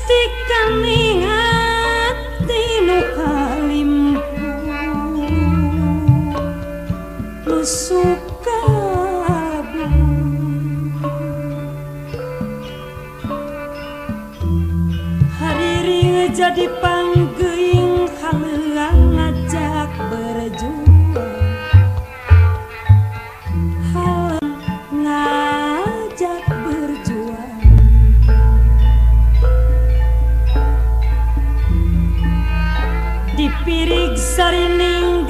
Pastikaning ati nu kalimpu nu suka hariri jadi panggeuing haleuang ngajak berjuang ngajak berjuang dipirig sarining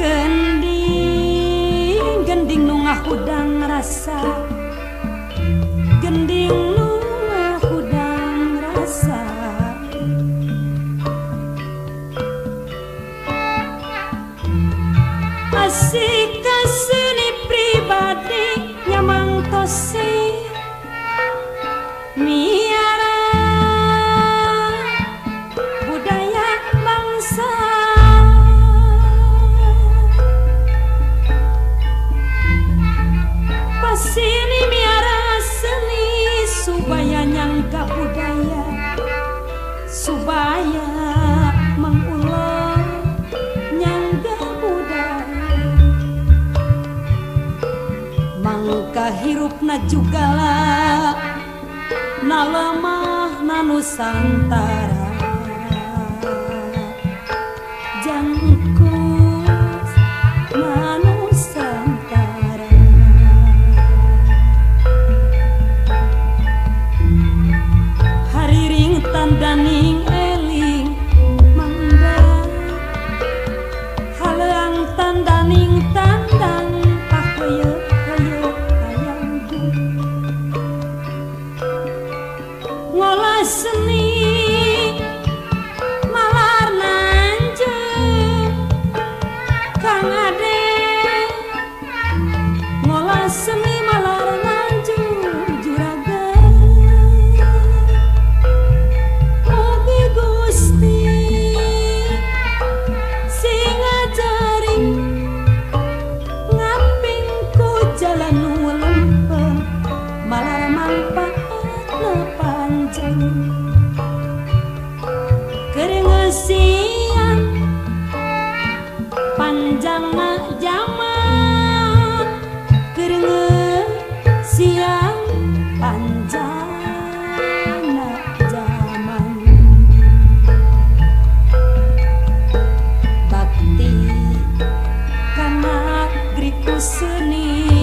gending nu ngahudang rasa gending nu ngahudang rasa asik seni pribadi nyamang tosi miara budaya bangsa pasini miara seni supaya nyangka budaya supaya mengulang nyangka budaya mangka hirupna jugalah na lemah na Nusantara jangkus na Nusantara hariring tandaning eling manda haleang tandaning tandang pakoyeuh ngolah seni malar nanjeng Kang Ade ngolah seni malar nanjeng juragan mugi Gusti sing ngajari ngaping ku jalan nu lempeng malar manfaatna panjang kerengeasian panjangna zaman kerengeasian panjangna zaman bakti kana griku seni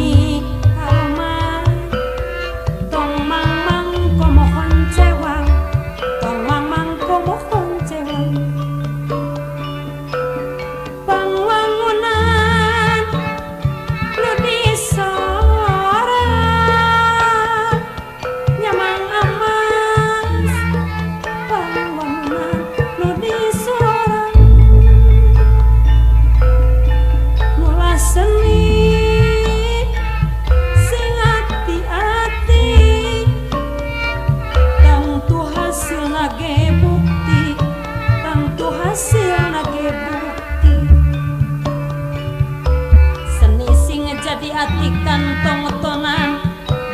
ati kantong tonan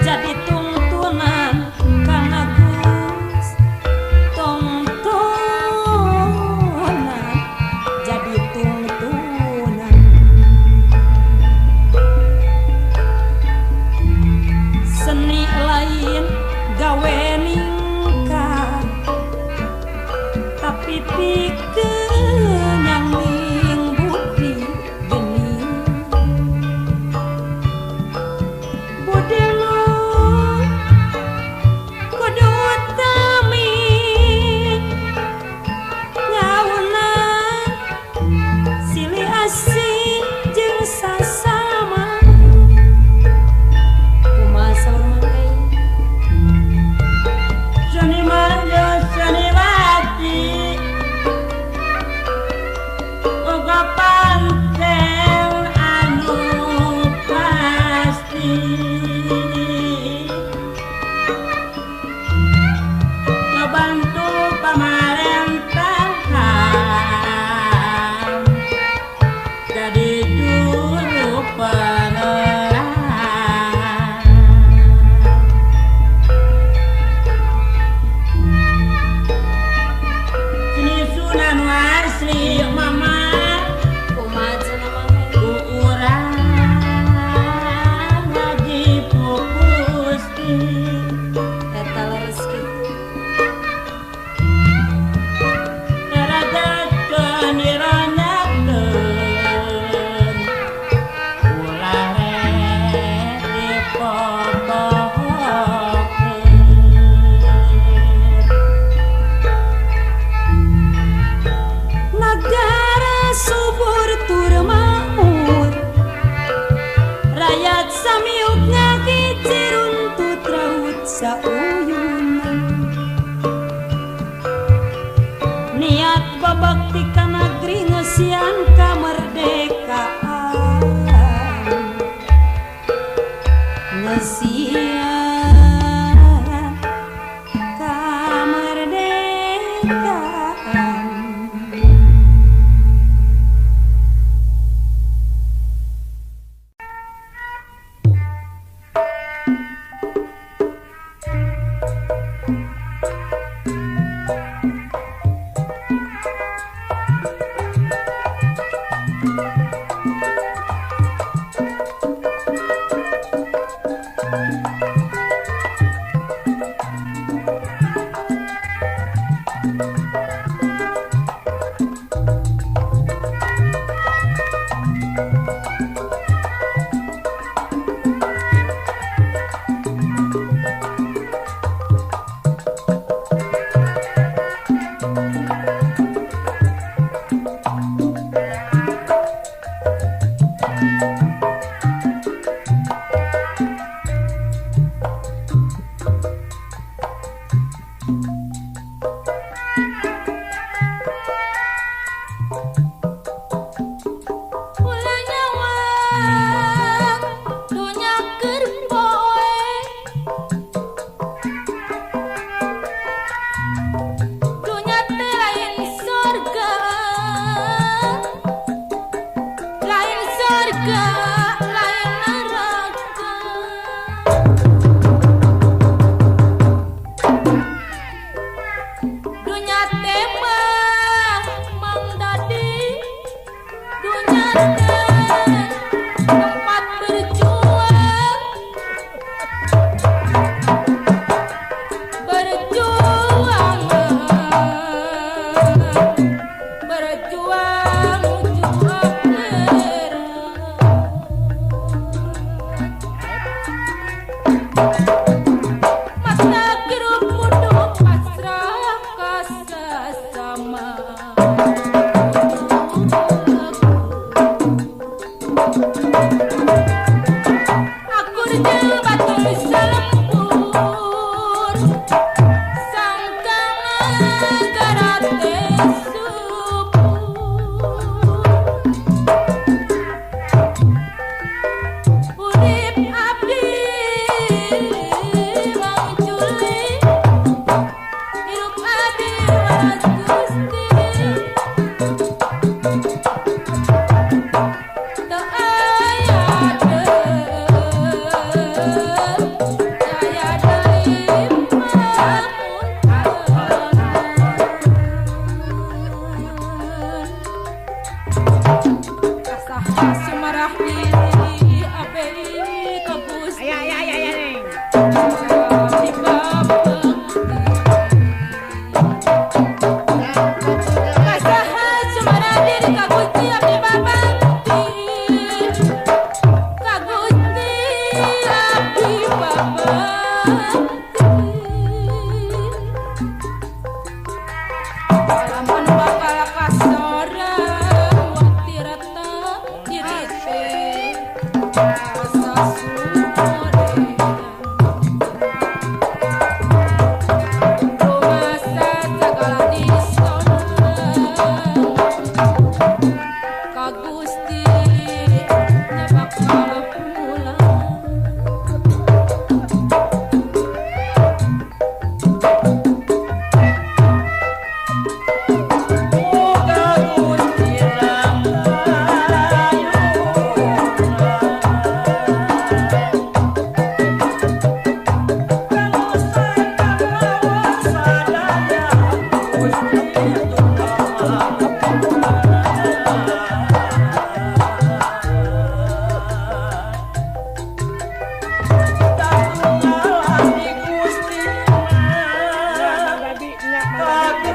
jadi tungtunan Kang Agus tongtonan jadi tungtunan seni lain gawe ningkat tapi pikeun nyangling budi geni tempat berjuang berjuang berjuang mata kirup mundur pasrah kasasama aku rejeng batur selembur sangkangan karate subur urip abdi mangculi hirup adi waras Gusti teu aya daya deui kasaha sumarah diri abdi ka Gusti kasaha sumarah diri ka Gusti abdi babakti ka Gusti abdi babakti lamun bakal kasorang wakti rata diri teh asa sumore rumasa segala diskon ka Gusti nya bakal pulang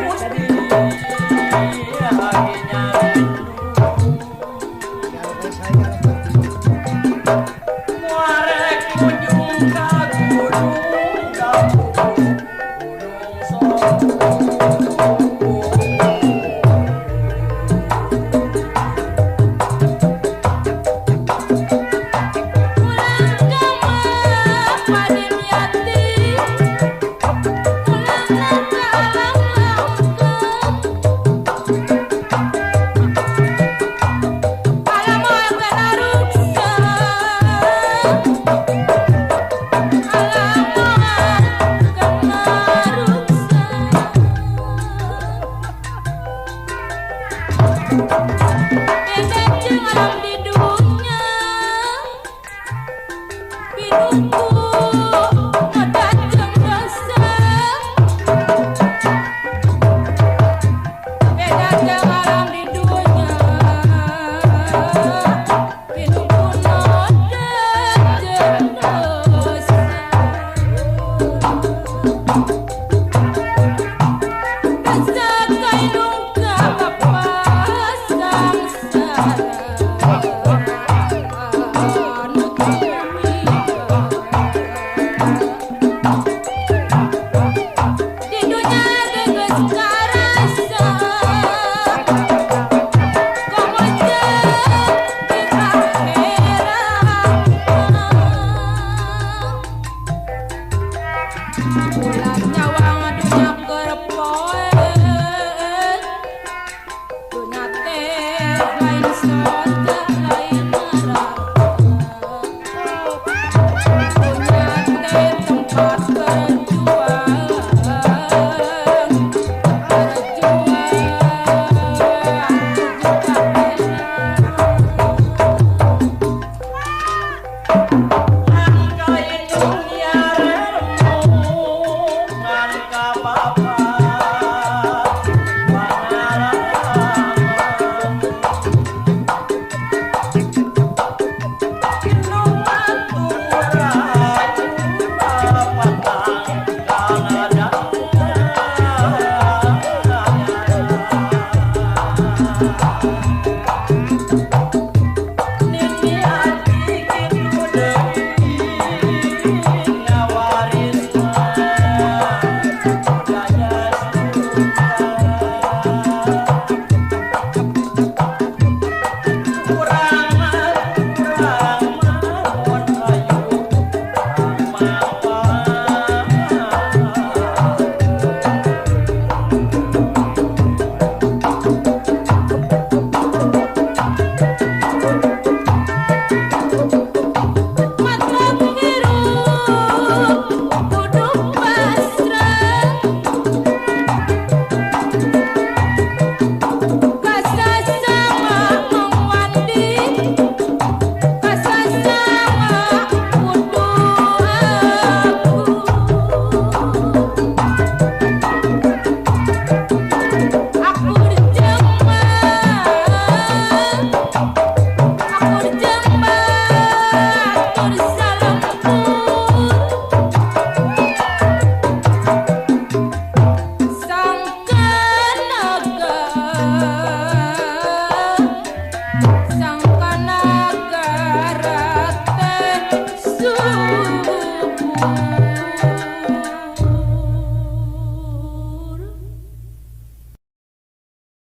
Gusti